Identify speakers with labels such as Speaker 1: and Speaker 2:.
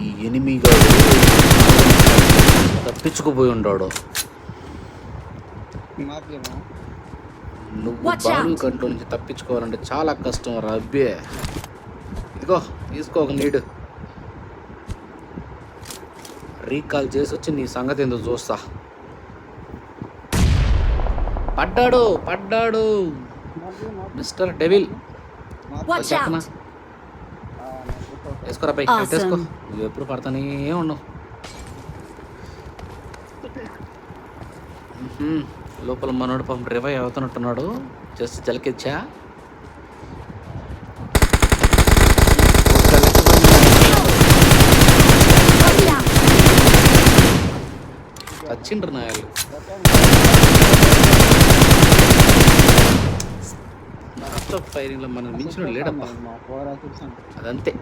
Speaker 1: ఈ ఎనిమిగాడు తప్పించుకుపోయి ఉంటాడు. నువ్వు బాలు కంట్లో నుంచి తప్పించుకోవాలంటే చాలా కష్టం రబ్బే. ఇదిగో తీసుకో ఒక నీడు, రీకాల్ చేసి వచ్చి నీ సంగతి ఎందుకు చూస్తా. పడ్డాడు మిస్టర్ డెవిల్. వేసుకోరా పై వేసుకో, నువ్వు ఎప్పుడు పడతానే ఉండవు. లోపల మనోడు పాపం రివైవ్ అవుతున్నట్టున్నాడు. జస్ట్ జలకిచ్చా. వచ్చిండ్రు నాయలు. నాన్ స్టాప్ ఫైరింగ్ లో మనం మించిన లేడప్పా, అదంతే.